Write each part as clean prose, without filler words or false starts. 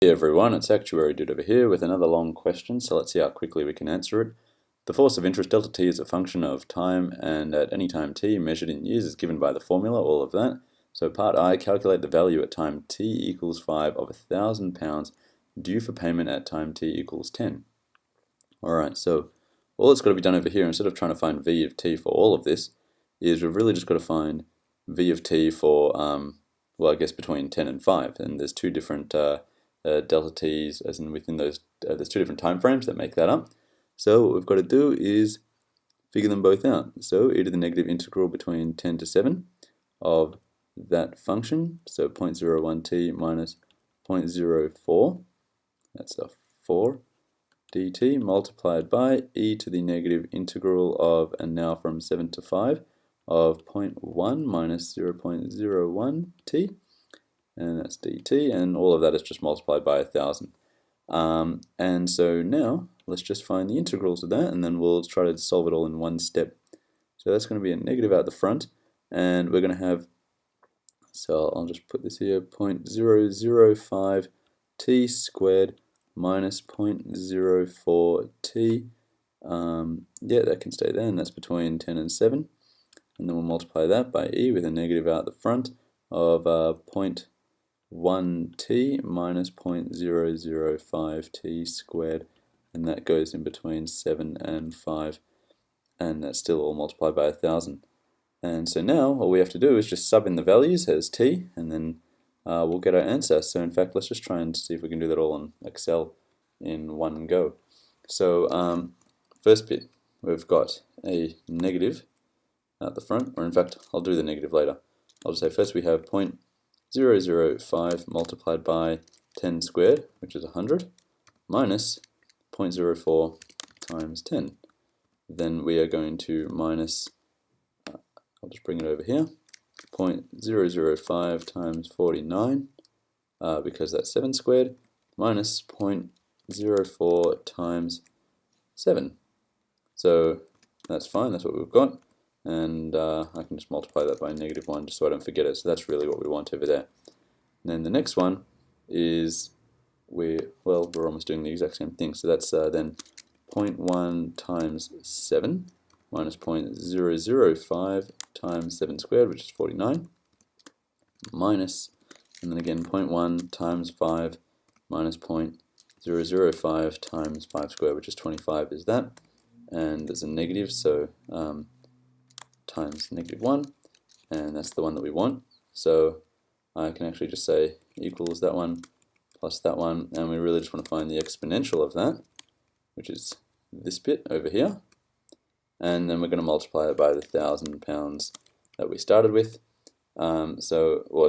Hey everyone, it's Actuary Dude over here with another long question, so let's see how quickly we can answer it. The force of interest delta t is a function of time, and at any time t measured in years is given by the formula, all of that. So part I, calculate the value at time t equals 5 of £1,000 due for payment at time t equals 10. Alright, so all that's got to be done over here, instead of trying to find v of t for all of this, is we've really just got to find v of t for, well, I guess between 10 and 5, and there's two different delta t's, as in within those, there's two different time frames that make that up. So what we've got to do is figure them both out. So e to the negative integral between 10 to 7 of that function, so 0.01t minus 0.04, that's a 4 dt, multiplied by e to the negative integral of, and now from 7 to 5, of 0.1 minus 0.01t, and that's dt, and all of that is just multiplied by 1,000. And so now let's just find the integrals of that, and then we'll try to solve it all in one step. So that's going to be a negative out the front, and we're going to have, so I'll just put this here, 0.005 t squared minus 0.04t. Yeah, that can stay there, and that's between 10 and 7. And then we'll multiply that by e with a negative out the front of 0.1t minus 0.005t squared, and that goes in between 7 and 5, and that's still all multiplied by 1,000. And so now all we have to do is just sub in the values as t, and then we'll get our answer. So in fact, let's just try and see if we can do that all on Excel in one go. So first bit, we've got a negative out the front, or in fact, I'll do the negative later. I'll just say first we have 0.005 multiplied by 10 squared, which is 100, minus 0.04 times 10. Then we are going to minus, I'll just bring it over here, 0.005 times 49, because that's 7 squared, minus 0.04 times 7. So that's fine, that's what we've got. And I can just multiply that by -1 just so I don't forget it. So that's really what we want over there. And then the next one is, we're almost doing the exact same thing. So that's then 0.1 times 7 minus 0.005 times 7 squared, which is 49, minus, and then again 0.1 times 5 minus 0.005 times 5 squared, which is 25, is that. And there's a negative, so times -1, and that's the one that we want. So I can actually just say equals that one plus that one, and we really just want to find the exponential of that, which is this bit over here, and then we're going to multiply it by the £1,000 that we started with. Well,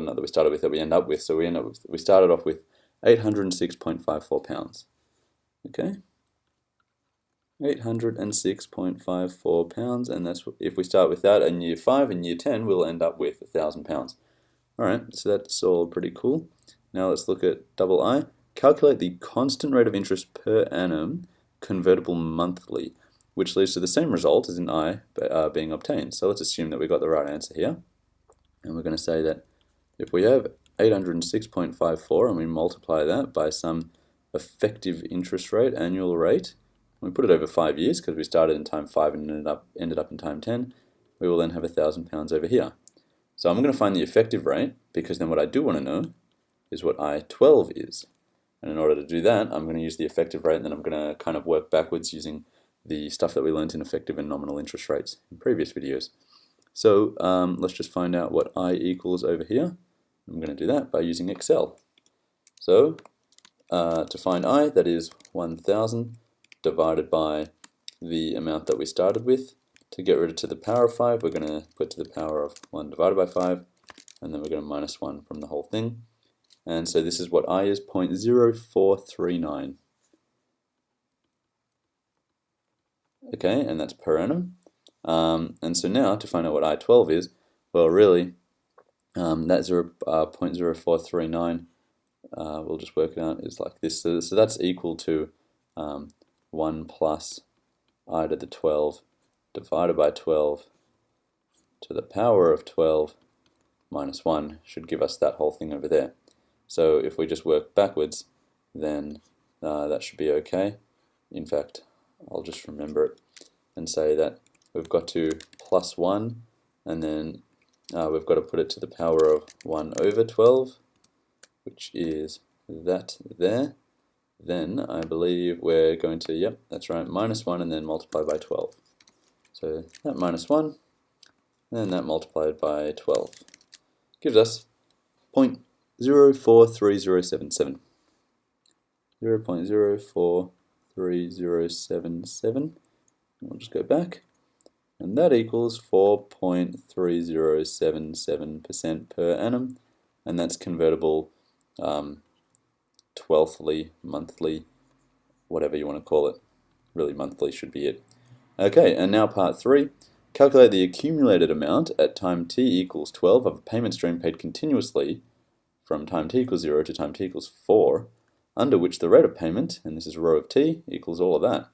not that we started with, that we end up with. So we started off with £806.54. Okay. £806.54, and that's, if we start with that in year 5 and year 10, we'll end up with £1,000. Alright, so that's all pretty cool. Now let's look at double I. Calculate the constant rate of interest per annum convertible monthly, which leads to the same result as in I being obtained. So let's assume that we got the right answer here. And we're going to say that if we have 806.54 and we multiply that by some effective interest rate, annual rate, we put it over 5 years because we started in time 5 and ended up in time 10, we will then have £1,000 over here. So I'm going to find the effective rate, because then what I do want to know is what I-12 is. And in order to do that, I'm going to use the effective rate, and then I'm going to kind of work backwards using the stuff that we learned in effective and nominal interest rates in previous videos. So let's just find out what I equals over here. I'm going to do that by using Excel. So to find I, that is 1,000 divided by the amount that we started with. To get rid of to the power of 5, we're going to put to the power of 1 divided by 5, and then we're going to minus 1 from the whole thing. And so this is what I is, 0.0439. Okay, and that's per annum. And so now to find out what I-12 is, well, really, that 0.0439, we'll just work it out, is like this. So that's equal to 1 plus I to the 12 divided by 12 to the power of 12 minus 1 should give us that whole thing over there. So if we just work backwards, then that should be okay. In fact, I'll just remember it and say that we've got to plus 1, and then we've got to put it to the power of 1 over 12, which is that there. Then I believe we're going to, yep, that's right, minus 1 and then multiply by 12. So that minus 1, and that multiplied by 12 gives us 0.043077. 0.043077. We'll just go back, and that equals 4.3077% per annum, and that's convertible 12thly, monthly, whatever you want to call it. Really, monthly should be it. Okay, and now part 3. Calculate the accumulated amount at time t equals 12 of a payment stream paid continuously from time t equals 0 to time t equals 4, under which the rate of payment, and this is rho of t, equals all of that.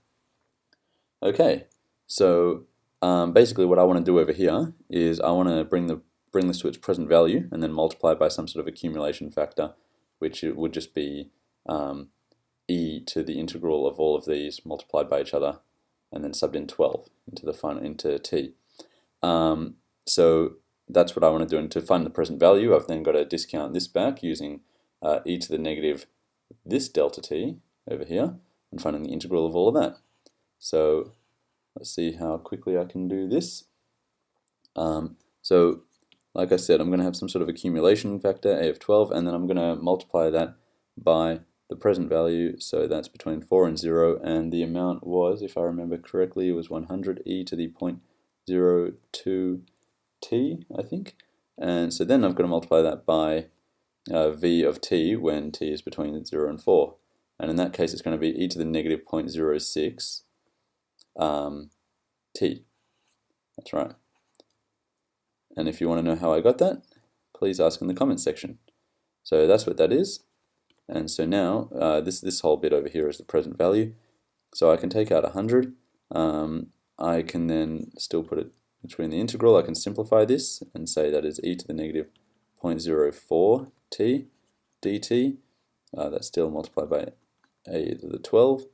Okay, so basically what I want to do over here is I want to bring this to its present value and then multiply it by some sort of accumulation factor, which it would just be e to the integral of all of these multiplied by each other, and then subbed in 12 into t. So that's what I want to do. And to find the present value, I've then got to discount this back using e to the negative this delta t over here, and finding the integral of all of that. So let's see how quickly I can do this. So like I said, I'm going to have some sort of accumulation factor, a of 12, and then I'm going to multiply that by the present value, so that's between 4 and 0, and the amount was, if I remember correctly, it was 100 e to the 0.02 t, I think. And so then I've got to multiply that by v of t when t is between 0 and 4. And in that case, it's going to be e to the negative 0.06 t. That's right. And if you want to know how I got that, please ask in the comments section. So that's what that is. And so now, this whole bit over here is the present value. So I can take out 100. I can then still put it between the integral. I can simplify this and say that is e to the negative 0.04 t dt. That's still multiplied by a to the 12.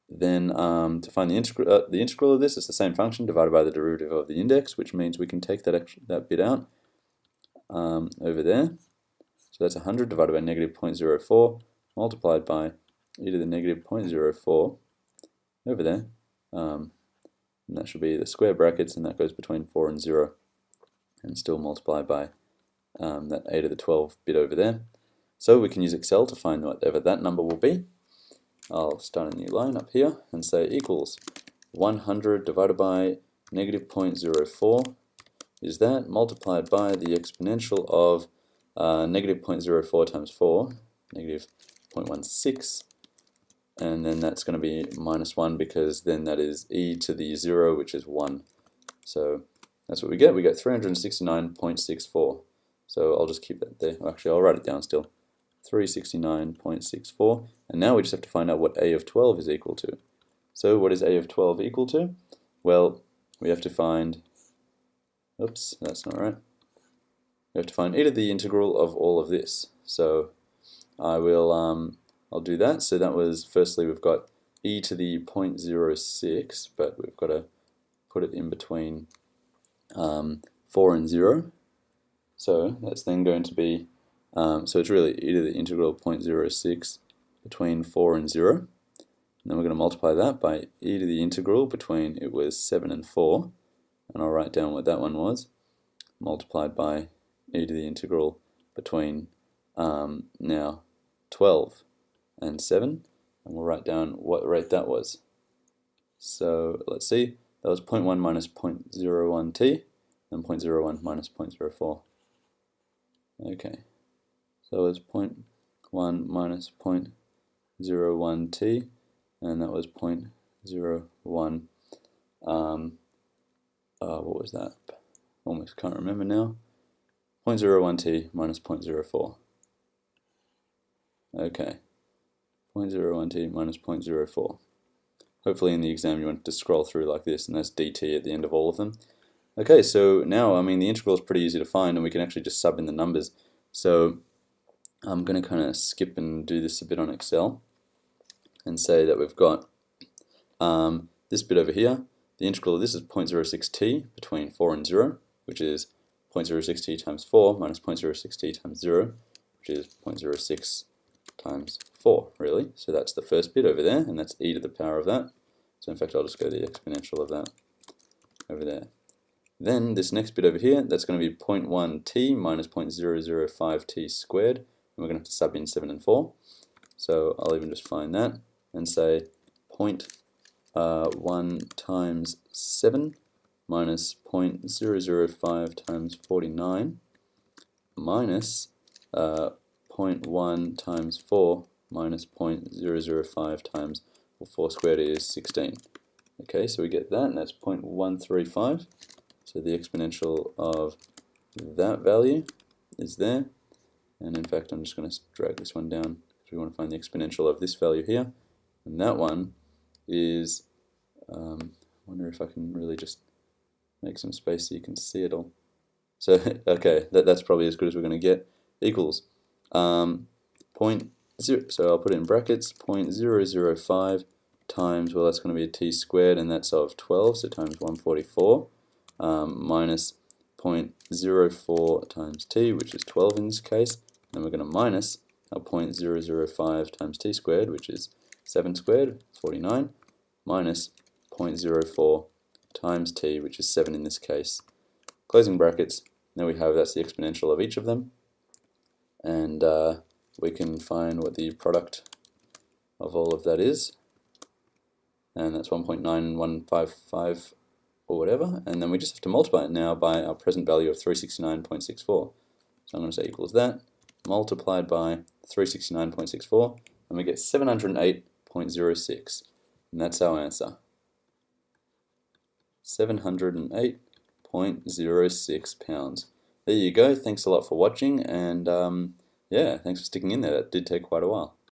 Then to find the integral of this, it's the same function divided by the derivative of the index, which means we can take that bit out over there. So that's 100 divided by negative 0.04 multiplied by e to the negative 0.04 over there. And that should be the square brackets, and that goes between 4 and 0, and still multiplied by that a to the 12 bit over there. So we can use Excel to find whatever that number will be. I'll start a new line up here and say equals 100 divided by negative 0.04 is that multiplied by the exponential of negative 0.04 times 4, negative 0.16, and then that's going to be minus 1, because then that is e to the 0, which is 1. So that's what we get. We get 369.64. So I'll just keep that there. Actually, I'll write it down still. 369.64. And now we just have to find out what a of 12 is equal to. So what is a of 12 equal to? Well, we have to find, oops, that's not right. We have to find e to the integral of all of this. So I'll do that. So that was, firstly, we've got e to the 0.06, but we've got to put it in between 4 and 0. So that's then going to be, so it's really e to the integral of 0.06 between 4 and 0. And then we're going to multiply that by e to the integral between, it was 7 and 4. And I'll write down what that one was, multiplied by e to the integral between now 12 and 7, and we'll write down what rate that was. So let's see, that was 0.1 minus 0.01 t, and 0.01 minus 0.04. Okay, so it was 0.1 minus 0.01 t, and that was 0.01, what was that? Almost can't remember now. 0.01 t minus 0.04. Okay, 0.01 t minus 0.04. Hopefully in the exam you want to scroll through like this, and that's dt at the end of all of them. Okay, so now, I mean, the integral is pretty easy to find, and we can actually just sub in the numbers. So I'm going to kind of skip and do this a bit on Excel and say that we've got this bit over here. The integral of this is 0.06t between 4 and 0, which is 0.06t times 4 minus 0.06t times 0, which is 0.06 times 4, really. So that's the first bit over there, and that's e to the power of that. So in fact, I'll just go the exponential of that over there. Then this next bit over here, that's going to be 0.1t minus 0.005t squared, and we're going to have to sub in 7 and 4. So I'll even just find that and say 0.1 times 7 minus 0.005 times 49 minus 0.1 times 4 minus 0.005 times, well, 4 squared is 16. Okay, so we get that, and that's 0.135. So the exponential of that value is there. And in fact, I'm just going to drag this one down because we want to find the exponential of this value here. And that one is, I wonder if I can really just make some space so you can see it all. So, okay, that's probably as good as we're going to get. Equals so I'll put it in brackets, 0.005 times, well, that's going to be a t squared, and that's of 12, so times 144, minus 0.04 times t, which is 12 in this case, and we're going to minus our 0.005 times t squared, which is 7 squared, 49, minus 0.04 times t, which is 7 in this case. Closing brackets, now we have that's the exponential of each of them, and we can find what the product of all of that is, and that's 1.9155 or whatever, and then we just have to multiply it now by our present value of 369.64. So I'm going to say equals that, multiplied by 369.64, and we get 708.06, and that's our answer. 708.06 pounds. There you go, thanks a lot for watching, and yeah, thanks for sticking in there, that did take quite a while.